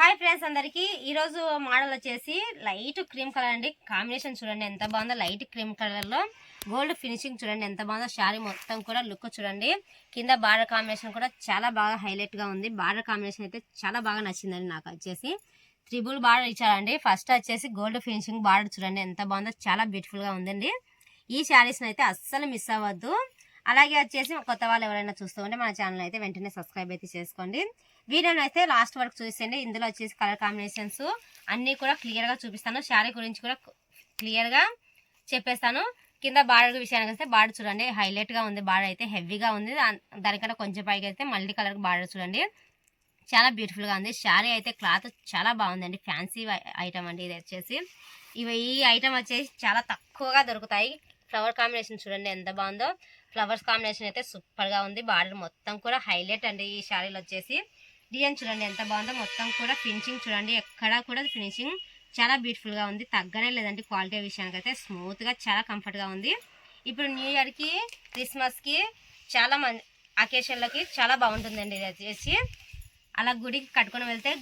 Hi friends అందరికి ఈ రోజు మోడల్ వచ్చేసి లైట్ క్రీమ్ కలర్ అండి. కాంబినేషన్ చూడండి ఎంత బాగుందో. లైట్ క్రీమ్ కలర్ లో గోల్డ్ ఫినిషింగ్ చూడండి ఎంత బాగుందో. శారీ మొత్తం కూడా లుక్ చూడండి. కింద బార్డర్ కాంబినేషన్ కూడా చాలా బాగా హైలైట్ గా ఉంది. బార్డర్ కాంబినేషన్ అయితే చాలా బాగా నచ్చిందండి నాకు. వచ్చేసి త్రిబుల్ బార్డర్ ఇచ్చారండి. ఫస్ట్ వచ్చేసి గోల్డ్ ఫినిషింగ్ బార్డర్ చూడండి ఎంత బాగుందో. చాలా బ్యూటిఫుల్ గా ఉందండి. ఈ శారీస్ అయితే అస్సలు మిస్ అవ్వద్దు. అలాగే వచ్చేసి కొత్త వాళ్ళు ఎవరైనా చూస్తూ ఉంటే మన ఛానల్ అయితే వెంటనే సబ్స్క్రైబ్ అయితే చేసుకోండి. వీడియోని అయితే లాస్ట్ వరకు చూసేయండి. ఇందులో వచ్చేసి కలర్ కాంబినేషన్స్ అన్నీ కూడా క్లియర్గా చూపిస్తాను. శారీ గురించి కూడా క్లియర్గా చెప్పేస్తాను. కింద బార్డర్ విషయానికి వస్తే బార్డర్ చూడండి హైలైట్గా ఉంది. బార్డర్ అయితే హెవీగా ఉంది. దానికన్నా కొంచెం పైకి అయితే మల్టీ కలర్ బార్డర్ చూడండి చాలా బ్యూటిఫుల్గా ఉంది. శారీ అయితే క్లాత్ చాలా బాగుందండి. ఫ్యాన్సీ ఐటమ్ అండి ఇది వచ్చేసి. ఈ ఐటమ్ వచ్చేసి చాలా తక్కువగా దొరుకుతాయి. ఫ్లవర్ కాంబినేషన్ చూడండి ఎంత బాగుందో. ఫ్లవర్స్ కాంబినేషన్ అయితే సూపర్గా ఉంది. బార్డర్ మొత్తం కూడా హైలైట్ అండి. ఈ శారీలో వచ్చేసి డిజైన్ చూడండి ఎంత బాగుందో. మొత్తం కూడా ఫినిషింగ్ చూడండి ఎక్కడా కూడా ఫినిషింగ్ చాలా బ్యూటిఫుల్గా ఉంది. తగ్గనే లేదండి క్వాలిటీ విషయానికి అయితే. స్మూత్గా చాలా కంఫర్ట్గా ఉంది. ఇప్పుడు న్యూ ఇయర్కి క్రిస్మస్కి చాలా అకేషన్లకి చాలా బాగుంటుందండి ఇది వచ్చేసి. అలా గుడికి కట్టుకొని వెళ్తే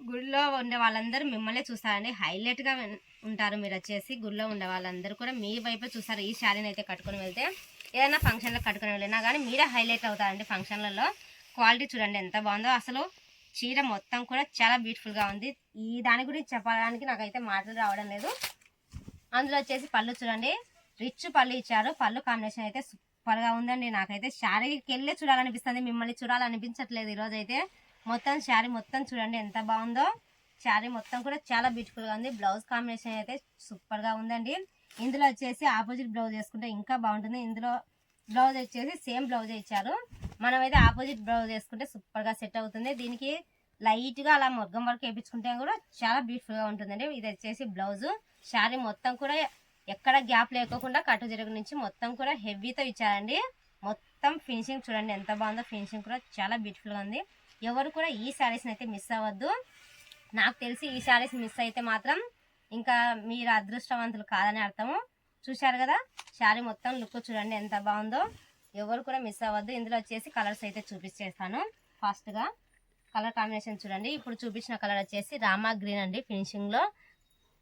గుడిలో ఉండే వాళ్ళందరూ మిమ్మల్ని చూస్తారండి. హైలైట్గా ఉంటారు. మీరు వచ్చేసి గుడిలో ఉండే వాళ్ళందరూ కూడా మీ వైపే చూస్తారు. ఈ శారీని అయితే కట్టుకొని వెళ్తే ఏదైనా ఫంక్షన్లో కట్టుకొని వెళ్ళినా కానీ మీరే హైలైట్ అవుతారండి ఫంక్షన్లలో. క్వాలిటీ చూడండి ఎంత బాగుందో. అసలు చీర మొత్తం కూడా చాలా బ్యూటిఫుల్గా ఉంది. ఈ దాని గురించి చెప్పడానికి నాకైతే మాటలు రావడం లేదు. అందులో వచ్చేసి పళ్ళు చూడండి రిచ్ పళ్ళు ఇచ్చారు. పళ్ళు కాంబినేషన్ అయితే సూపర్గా ఉందండి. నాకైతే శారీకి వెళ్ళే చూడాలనిపిస్తుంది. మిమ్మల్ని చూడాలనిపించట్లేదు ఈరోజు అయితే. మొత్తం శారీ మొత్తం చూడండి ఎంత బాగుందో. శారీ మొత్తం కూడా చాలా బ్యూటిఫుల్గా ఉంది. బ్లౌజ్ కాంబినేషన్ అయితే సూపర్గా ఉందండి. ఇందులో వచ్చేసి ఆపోజిట్ బ్లౌజ్ వేసుకుంటే ఇంకా బాగుంటుంది. ఇందులో బ్లౌజ్ వచ్చేసి సేమ్ బ్లౌజే ఇచ్చారు. మనమైతే ఆపోజిట్ బ్లౌజ్ వేసుకుంటే సూపర్గా సెట్ అవుతుంది. దీనికి లైట్గా అలా మొగ్గం వరకు వేయించుకుంటే కూడా చాలా బ్యూటిఫుల్గా ఉంటుందండి. ఇది వచ్చేసి బ్లౌజు. శారీ మొత్తం కూడా ఎక్కడ గ్యాప్ లేకోకుండా కట్టు జరుగు నుంచి మొత్తం కూడా హెవీతో ఇచ్చారండి. మొత్తం ఫినిషింగ్ చూడండి ఎంత బాగుందో. ఫినిషింగ్ కూడా చాలా బ్యూటిఫుల్గా ఉంది. ఎవరు కూడా ఈ శారీస్ని అయితే మిస్ అవ్వద్దు. నాకు తెలిసి ఈ శారీస్ మిస్ అయితే మాత్రం ఇంకా మీరు అదృష్టవంతులు కాదని అర్థము. చూశారు కదా శారీ మొత్తం లుక్ చూడండి ఎంత బాగుందో. ఎవరు కూడా మిస్ అవ్వద్దు. ఇందులో వచ్చేసి కలర్స్ అయితే చూపించేస్తాను ఫాస్ట్గా. కలర్ కాంబినేషన్ చూడండి. ఇప్పుడు చూపించిన కలర్ వచ్చేసి రామా గ్రీన్ అండి ఫినిషింగ్లో.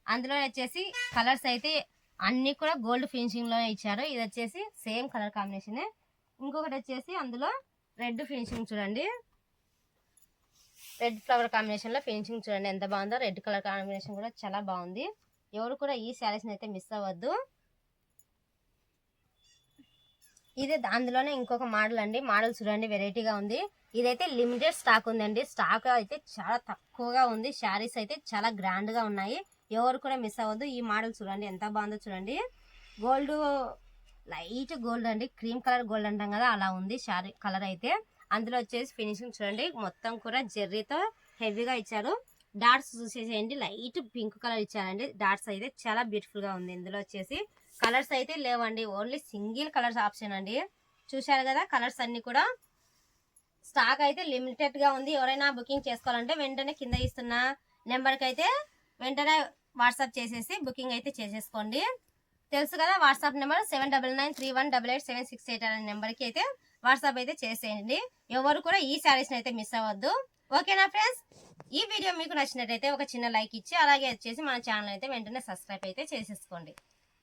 అందులో వచ్చేసి కలర్స్ అయితే అన్నీ కూడా గోల్డ్ ఫినిషింగ్లోనే ఇచ్చారు. ఇది వచ్చేసి సేమ్ కలర్ కాంబినేషనే. ఇంకొకటి వచ్చేసి అందులో రెడ్ ఫినిషింగ్ చూడండి. రెడ్ ఫ్లవర్ కాంబినేషన్లో ఫినిషింగ్ చూడండి ఎంత బాగుందో. రెడ్ కలర్ కాంబినేషన్ కూడా చాలా బాగుంది. ఎవరు కూడా ఈ శారీస్ని అయితే మిస్ అవ్వద్దు. ఇదే అందులోనే ఇంకొక మోడల్ అండి. మోడల్ చూడండి వెరైటీగా ఉంది. ఇదైతే లిమిటెడ్ స్టాక్ ఉందండి. స్టాక్ అయితే చాలా తక్కువగా ఉంది. శారీస్ అయితే చాలా గ్రాండ్గా ఉన్నాయి. ఎవరు కూడా మిస్ అవ్వద్దు. ఈ మోడల్ చూడండి ఎంత బాగుందో చూడండి. గోల్డ్ లైట్ గోల్డ్ అండి. క్రీమ్ కలర్ గోల్డ్ అంటాం కదా అలా ఉంది శారీ కలర్ అయితే. అందులో వచ్చేసి ఫినిషింగ్ చూడండి మొత్తం కూడా జెర్రీతో హెవీగా ఇచ్చారు. డాట్స్ చూసేసేయండి లైట్ పింక్ కలర్ ఇచ్చారండి. డాట్స్ అయితే చాలా బ్యూటిఫుల్గా ఉంది. ఇందులో వచ్చేసి కలర్స్ అయితే లేవండి. ఓన్లీ సింగిల్ కలర్స్ ఆప్షన్ అండి. చూశారు కదా కలర్స్ అన్ని కూడా. స్టాక్ అయితే లిమిటెడ్గా ఉంది. ఎవరైనా బుకింగ్ చేసుకోవాలంటే వెంటనే కింద ఇస్తున్న నెంబర్కి అయితే వెంటనే వాట్సాప్ చేసేసి బుకింగ్ అయితే చేసేసుకోండి. తెలుసు కదా వాట్సాప్ నెంబర్ 7993188768 అనే నెంబర్కి అయితే వాట్సాప్ అయితే చేసేయండి. ఎవరు కూడా ఈ శారీస్ని అయితే మిస్ అవ్వద్దు. ఓకేనా ఫ్రెండ్స్? ఈ వీడియో మీకు నచ్చినట్టయితే ఒక చిన్న లైక్ ఇచ్చి అలాగే వచ్చేసి మన ఛానల్ అయితే వెంటనే సబ్స్క్రైబ్ అయితే చేసేసుకోండి.